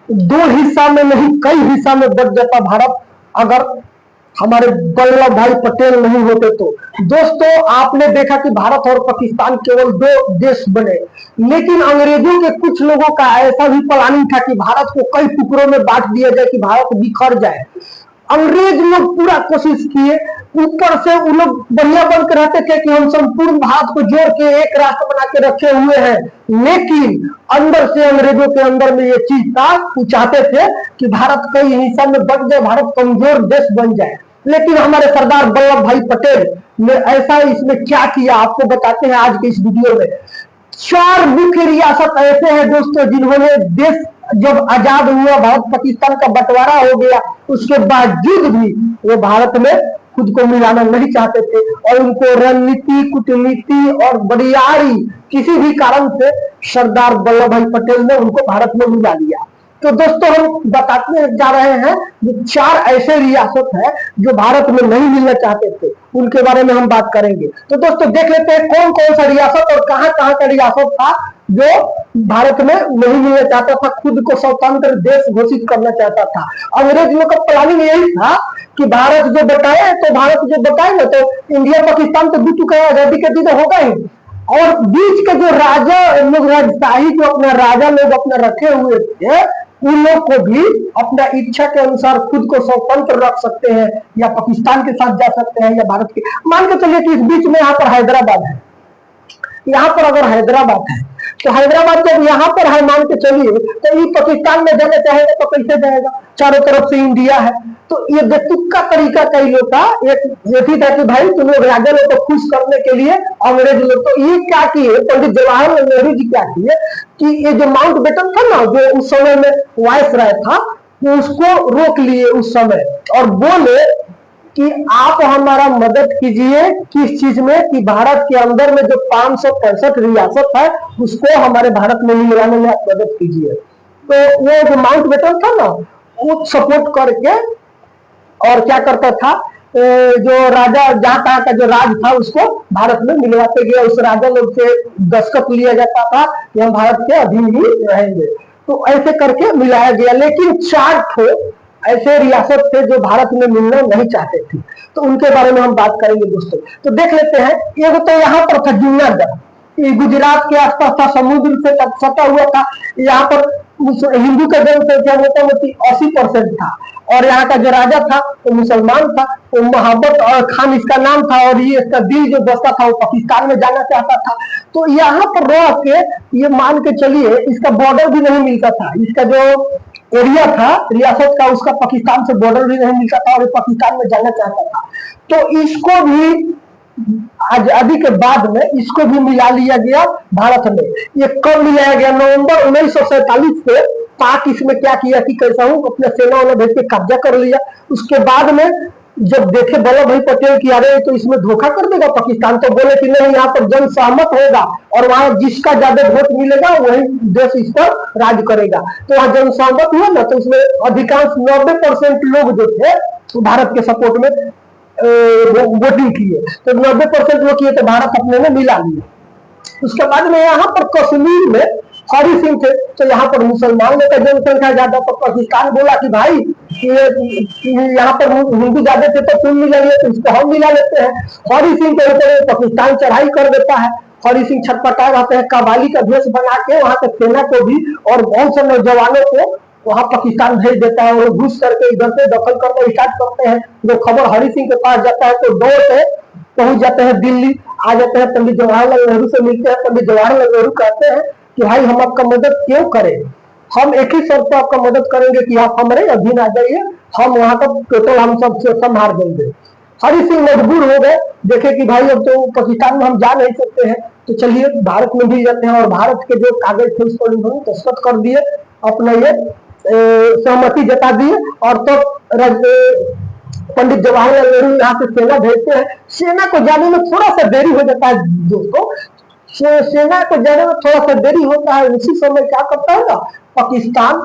दो हिस्सा में नहीं कई हिस्सा में बट जाता भारत, अगर हमारे वल्लभ भाई पटेल नहीं होते तो। दोस्तों, आपने देखा कि भारत और पाकिस्तान केवल दो देश बने, लेकिन अंग्रेजों के कुछ लोगों का ऐसा भी प्लानिंग था कि भारत को कई टुकड़ों में बांट दिया जाए, कि भारत बिखर जाए। अंग्रेज लोग पूरा कोशिश किए, ऊपर से उन लोग बढ़िया बन के रहते थे कि हम संपूर्ण भारत को जोड़ के एक राष्ट्र बना के रखे हुए हैं, लेकिन अंदर से अंग्रेजों के अंदर में ये चीज था, वो चाहते थे कि भारत कई हिस्सा में बट जाए, भारत कमजोर देश बन जाए। लेकिन हमारे सरदार वल्लभ भाई पटेल ने ऐसा इसमें क्या किया, आपको बताते हैं आज के इस वीडियो में। चार मुख्य रियासत ऐसे हैं दोस्तों जिन्होंने देश जब आजाद हुआ, भारत पाकिस्तान का बंटवारा हो गया, उसके बावजूद भी वो भारत में खुद को मिलाना नहीं चाहते थे, और उनको रणनीति, कूटनीति और बरियारी किसी भी कारण से सरदार वल्लभ भाई पटेल ने उनको भारत में मिला लिया। तो दोस्तों, हम बताते जा रहे हैं कि चार ऐसे रियासत है जो भारत में नहीं मिलना चाहते थे, उनके बारे में हम बात करेंगे। तो दोस्तों, देख लेते हैं कौन कौन सा रियासत और कहां कहां का रियासत था जो भारत में नहीं मिलना चाहता था, खुद को स्वतंत्र देश घोषित करना चाहता था। अंग्रेज लोग का प्लानिंग यही था कि भारत जो बताए, तो भारत जो बताए ना, तो इंडिया पाकिस्तान तो दो टुकड़ा आजादी के दिन होगा ही, और बीच के जो राजा लोग, राजशाही जो अपना राजा लोग अपना रखे हुए थे, उन लोग को भी अपना इच्छा के अनुसार खुद को स्वतंत्र रख सकते हैं, या पाकिस्तान के साथ जा सकते हैं, या भारत के। मान के चलिए कि इस बीच में यहाँ पर हैदराबाद है, यहाँ पर अगर हैदराबाद है, तो हैदराबाद जब यहाँ पर है, मान के चलिए, तो ये पाकिस्तान में जाना चाहेगा तो कैसे जाएगा, चारों तरफ से इंडिया है। तो ये बेतुक का तरीका कई लोग का एक ये भी था कि भाई तुम लोग राजा लोग को खुश करने के लिए अंग्रेज लोग, तो ये क्या किए, पंडित जवाहरलाल नेहरू जी क्या किए कि ये जो माउंट बेटन था ना, जो उस समय में वाइस राय था, तो उसको रोक लिए उस समय, और बोले कि आप हमारा मदद कीजिए किस चीज में, कि भारत के अंदर में जो 565 रियासत है उसको हमारे भारत में मिलाने में आप मदद कीजिए। तो वो जो माउंट बेटन था ना, वो सपोर्ट करके और क्या करता था, जो राजा जहां तहां का जो राज था उसको भारत में मिलवाते गया, उस राजा लोग से दस्तखत लिया जाता था कि हम भारत के अधीन ही रहेंगे। तो ऐसे करके मिलाया गया, लेकिन चार ठो ऐसे रियासत थे जो भारत में मिलना नहीं चाहते थे, तो उनके बारे में हम बात करेंगे दोस्तों। तो देख लेते हैं, एक तो यहाँ पर था जूनागढ़, ये गुजरात के आसपास था, समुद्र से सटा हुआ था। यहाँ पर हिंदू का जनसंख्या मोटामोटी 80% था, और यहाँ का जो राजा था वो मुसलमान था, वो मोहब्बत और खान इसका नाम था, और ये इसका दिल जो बसता था वो पाकिस्तान में जाना चाहता था। तो यहाँ पर रह के ये मान के चलिए, इसका बॉर्डर भी नहीं मिलता था, इसका जो एरिया था रियासत का, उसका पाकिस्तान से बॉर्डर भी नहीं मिलता था, और ये पाकिस्तान में जाना चाहता था। तो इसको भी आजादी के बाद में इसको भी मिला लिया गया भारत में। ये कब मिलाया गया, नवंबर 1947 से पाक इसमें क्या किया कि कैसा हूं अपने सेना ने भेज के कब्जा कर लिया। उसके बाद में जब देखे वल्लभ भाई पटेल की अरे तो इसमें धोखा कर देगा पाकिस्तान, तो बोले कि नहीं, यहाँ पर जन सहमत होगा, और वहां जिसका ज्यादा वोट मिलेगा वही देश इस पर राज करेगा। तो वहां जन सहमत हुआ ना, तो उसमें अधिकांश 90% लोग जो थे भारत के सपोर्ट में वोटिंग किए, तो 90% लोग किए, तो भारत अपने में मिला लिया। उसके बाद में यहाँ पर कश्मीर में हरि सिंह थे, तो यहाँ पर मुसलमानों का जनसंख्या ज्यादा, तो पाकिस्तान बोला कि भाई यहाँ पर हिंदू ज्यादा थे तो तुम मिला लिए, तो इसको हम मिला लेते हैं। हरि सिंह के ऊपर पाकिस्तान चढ़ाई कर देता है, हरि सिंह छटपटा रहते हैं, कबाली का भेष बना के वहां के सेना को भी और बहुत से नौजवानों को वहां पाकिस्तान भेज देता है, और घुस करके इधर से दखल करना स्टार्ट करते हैं। जो खबर हरि सिंह के पास जाता है तो दौड़ से पहुंच जाते हैं दिल्ली, आ जाते हैं, पंडित जवाहरलाल नेहरू से मिलते हैं। पंडित जवाहरलाल नेहरू कहते हैं कि भाई हम आपका मदद क्यों करें, हम एक ही शर्त पर आपका मदद करेंगे कि आप हमारे अधीन आ जाइए, हम वहां का टोटल हम सब संभाल देंगे। हरि सिंह मजबूर हो गए, देखे कि भाई अब तो पाकिस्तान में हम जा नहीं सकते हैं, तो चलिए भारत में भी जाते हैं, और भारत के जो कागज थे उसको उन्होंने दस्तखत कर दिए, अपना ये सहमति जता दिए। और तो पंडित जवाहरलाल नेहरू यहाँ से सेना भेजते हैं। सेना को जाने में थोड़ा सा देरी हो जाता है दोस्तों, सेना को जाने में थोड़ा सा देरी होता है। उसी समय क्या करता है ना, पाकिस्तान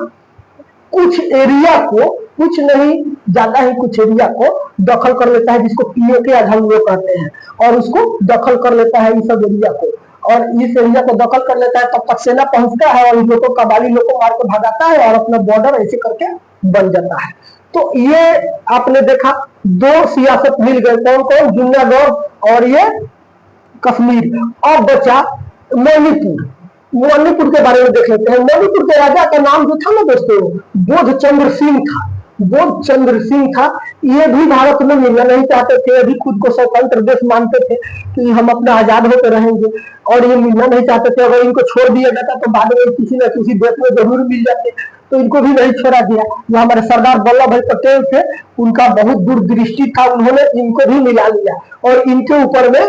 कुछ एरिया को, कुछ नहीं ज्यादा ही कुछ एरिया को दखल कर लेता है, जिसको पीओके आज हम लोग कहते हैं, और उसको दखल कर लेता है इस सब एरिया को। और इस एरिया को दखल कर लेता है, तब तक सेना पहुंचता है और इन लोगों को, कबाली लोग को मार के भगाता है और अपना बॉर्डर ऐसे करके बन जाता है। तो ये आपने देखा दो सियासत मिल गए, कौन कौन, जुन्नागढ़ और ये कश्मीर। अब बचा मणिपुर। मणिपुर के बारे में देख लेते हैं। मणिपुर के राजा का नाम जो था ना दोस्तों, बोधचंद्र सिंह था। बोधचंद्र सिंह था। ये भी भारत में मिलना नहीं चाहते थे, अभी खुद को स्वतंत्र देश मानते थे कि हम अपना आजाद होकर रहेंगे, और ये मिलना नहीं चाहते थे। अगर इनको छोड़ दिया जाता तो बाद में किसी न किसी देश में जरूर मिल जाते, तो इनको भी नहीं छोड़ा गया। जो हमारे सरदार वल्लभ भाई पटेल थे, उनका बहुत दूरदृष्टि था, उन्होंने इनको भी मिला लिया और इनके ऊपर में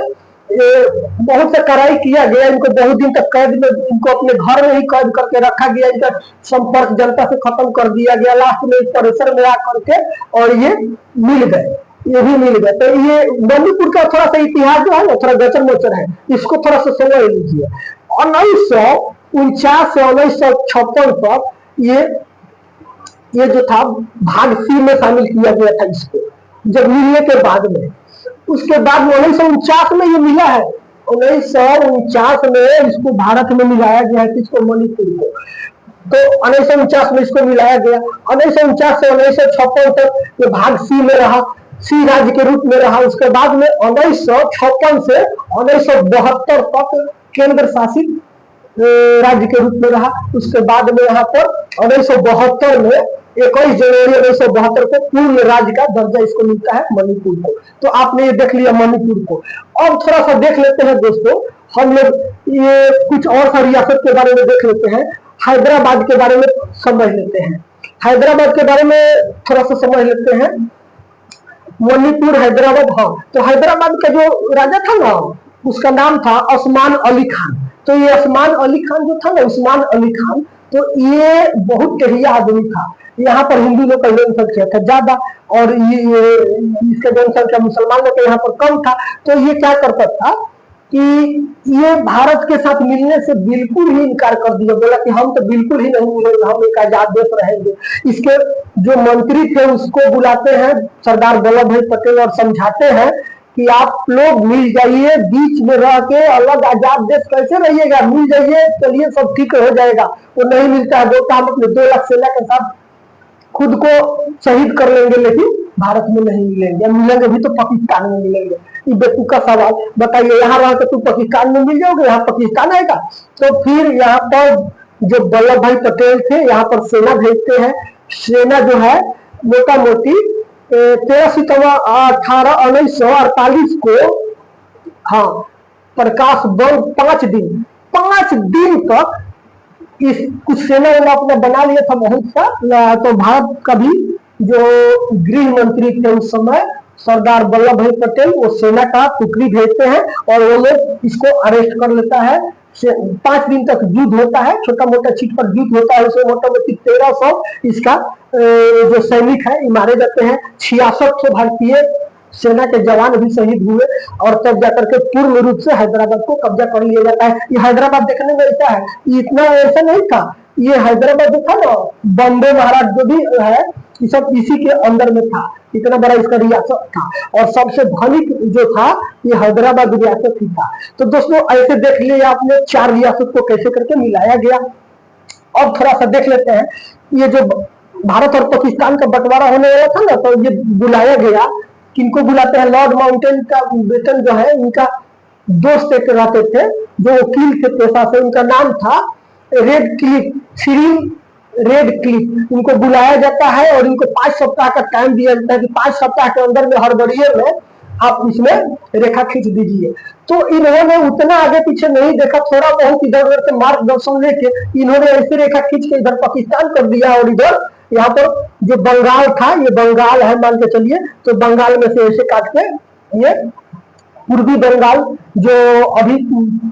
बहुत सा कराई किया गया। इनको बहुत दिन तक कैद में, इनको अपने घर में ही कैद करके रखा गया। इनका संपर्क जनता से खत्म कर दिया गया। लास्ट में इस परिसर में आकर के और ये मिल गए, ये भी मिल गए। तो ये मणिपुर का थोड़ा सा इतिहास जो है ना, थोड़ा गचर मोचर है, इसको थोड़ा सा समझ लीजिए। 1949 से 1956 तक ये जो था भाग सी में शामिल किया गया था इसको, जब मिलने के बाद में। उसके बाद में 1949 में ये मिला है। 1949 में इसको भारत में मिलाया गया है, किसको, मणिपुर को। तो 1949 में इसको मिलाया गया। 1949 से 1956 तक ये भाग सी में रहा, सी राज्य के रूप में रहा। उसके बाद में 1956 से 1972 तक केंद्र शासित राज्य के रूप में रहा। उसके बाद में यहाँ पर 1972 में 21 जनवरी 1972 को पूर्ण राज्य का दर्जा इसको मिलता है, मणिपुर को। तो आपने ये देख लिया मणिपुर को। अब थोड़ा सा देख लेते हैं दोस्तों हम लोग, ये कुछ और सा रियासत के बारे में देख लेते हैं। हैदराबाद के बारे में समझ लेते हैं। हैदराबाद के बारे में थोड़ा सा समझ लेते हैं। मणिपुर, हैदराबाद। हाँ, तो हैदराबाद का जो राजा था ना, उसका नाम था उस्मान अली खान। तो ये उस्मान अली खान जो था ना, उस्मान अली खान, तो ये बहुत टेढ़िया आदमी था। यहाँ पर हिंदू लोग का जनसंख्या था ज्यादा, और ये इसका जनसंख्या मुसलमान लोग का यहाँ पर कम था। तो ये क्या करता था कि ये भारत के साथ मिलने से बिल्कुल ही इनकार कर दिया। बोला कि हम तो बिल्कुल ही नहीं मिलेंगे, हम एक आजाद देश रहेंगे। इसके जो मंत्री थे उसको बुलाते हैं सरदार वल्लभ भाई पटेल और समझाते हैं कि आप लोग मिल जाइए, बीच में रह के अलग आजाद देश कैसे रहिएगा, मिल जाइए, चलिए सब ठीक हो जाएगा। वो नहीं मिलता है, बोलता हम अपने 2 लाख सेना के साथ खुद को शहीद कर लेंगे, लेकिन भारत में नहीं मिलेंगे। मिलेंगे भी तो पाकिस्तान में मिलेंगे। ये बेवकूफ का सवाल, बताइए, यहाँ रह के तुम पाकिस्तान में मिल जाओगे, यहाँ पाकिस्तान आएगा। तो फिर यहाँ पर जो वल्लभ भाई पटेल थे, यहाँ पर सेना भेजते हैं। सेना जो है मोटा मोटी 13 सितंबर 1948 को, हाँ, प्रकाश बंद 5 दिन तक इस कुछ सेना अपना बना लिया था बहुत सा। तो भारत का भी जो गृह मंत्री थे उस समय सरदार वल्लभ भाई पटेल, वो सेना का टुकड़ी भेजते हैं और वो लोग इसको अरेस्ट कर लेता है। 5 दिन तक युद्ध होता है, छोटा मोटा चीट पर युद्ध होता है। उसमें मोटा मोटी 1300 इसका जो सैनिक है मारे जाते हैं। 66 भारतीय सेना के जवान भी शहीद हुए, और तब जाकर के पूर्ण रूप से हैदराबाद को कब्जा कर लिया जाता है। ये हैदराबाद देखने में ऐसा है, इतना ऐसा नहीं था। ये हैदराबाद जो था ना, बॉम्बे महाराज जो भी है, ये सब इसी के अंदर में था। इतना बड़ा इसका रियासत था, और सबसे धनिक जो था ये हैदराबाद रियासत ही था। तो दोस्तों ऐसे देख लिया आपने 4 रियासत को कैसे करके मिलाया गया। अब थोड़ा सा देख लेते हैं, ये जो भारत और पाकिस्तान का बंटवारा होने वाला था ना, तो ये बुलाया गया। किनको बुलाते हैं, लॉर्ड माउंटेन का बेटन जो है, इनका दोस्त एक रहते थे जो वकील थे पेशा से, उनका नाम था red Cliff, Shri red Cliff. इनको बुलाया जाता है और इनको 5 सप्ताह का टाइम दिया जाता है कि 5 सप्ताह के अंदर में हड़बड़िए में आप इसमें रेखा खींच दीजिए। तो इन्होंने उतना आगे पीछे नहीं देखा, थोड़ा बहुत इधर उधर से मार्गदर्शन लेके इन्होंने ऐसी रेखा खींच के इधर पाकिस्तान कर दिया, और इधर यहाँ पर जो बंगाल था, ये बंगाल है मान के चलिए, तो बंगाल में से ऐसे काट के ये पूर्वी बंगाल जो अभी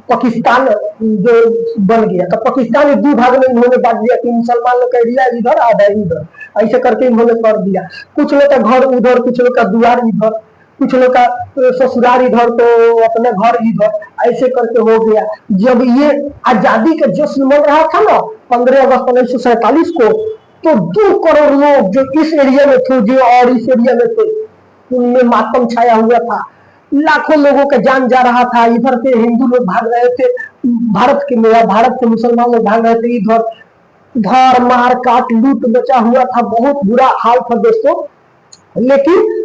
पाकिस्तान जो बन गया, तो पाकिस्तान के 2 भाग में इन्होंने बांट दिया कि मुसलमान लोग का एरिया इधर, आधा इधर, ऐसे करके इन्होंने कर दिया। कुछ लोग का घर उधर, कुछ लोग का द्वार इधर, कुछ लोग का ससुराल इधर, तो अपने घर इधर, ऐसे करके हो गया। जब ये आजादी का जश्न मन रहा था ना 15 अगस्त 1947 को, तो 2 करोड़ लोग जो इस एरिया में थे, जो और इस एरिया में थे, उनमें मातम छाया हुआ था। लाखों लोगों का जान जा रहा था। इधर से हिंदू लोग भाग रहे थे, भारत के में भारत से मुसलमान लोग भाग रहे थे, इधर धार मार काट लूट मचा हुआ था, बहुत बुरा हाल था दोस्तों। लेकिन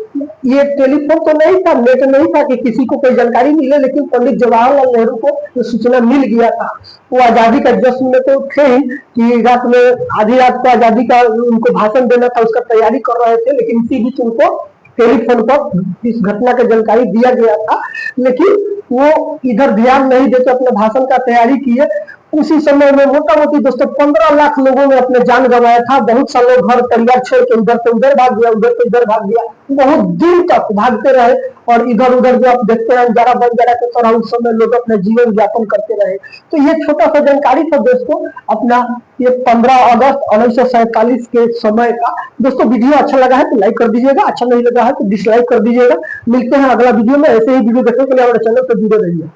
ये टेलीफोन तो नहीं था, नेट नहीं था कि किसी को कोई जानकारी मिले, लेकिन पंडित जवाहरलाल नेहरू को ये सूचना मिल गया था। वो आजादी का जश्न में तो थे ही कि रात में आधी रात को आजादी का उनको भाषण देना था, उसका तैयारी कर रहे थे, लेकिन इसी बीच उनको टेलीफोन पर इस घटना की जानकारी दिया गया था। लेकिन वो इधर ध्यान नहीं देते, अपने भाषण का तैयारी किए। उसी समय में मोटा मोटी दोस्तों 15 लाख लोगों ने अपने जान गंवाया था। बहुत सा लोग घर परिवार छोड़ के उधर से उधर भाग गया, उधर से इधर भाग गया, बहुत दिन तक भागते रहे। और इधर उधर जो आप देखते हैं अंजारा बंजारा के तरह उस समय लोग अपने जीवन यापन करते रहे। तो ये छोटा सा जानकारी था दोस्तों अपना ये 15 अगस्त 1947 के समय का। दोस्तों वीडियो अच्छा लगा है तो लाइक कर दीजिएगा, अच्छा नहीं लगा है तो डिसलाइक कर दीजिएगा। मिलते हैं अगला वीडियो में। ऐसे ही वीडियो देखने के लिए हमारे चैनल पर जुड़े रहिए।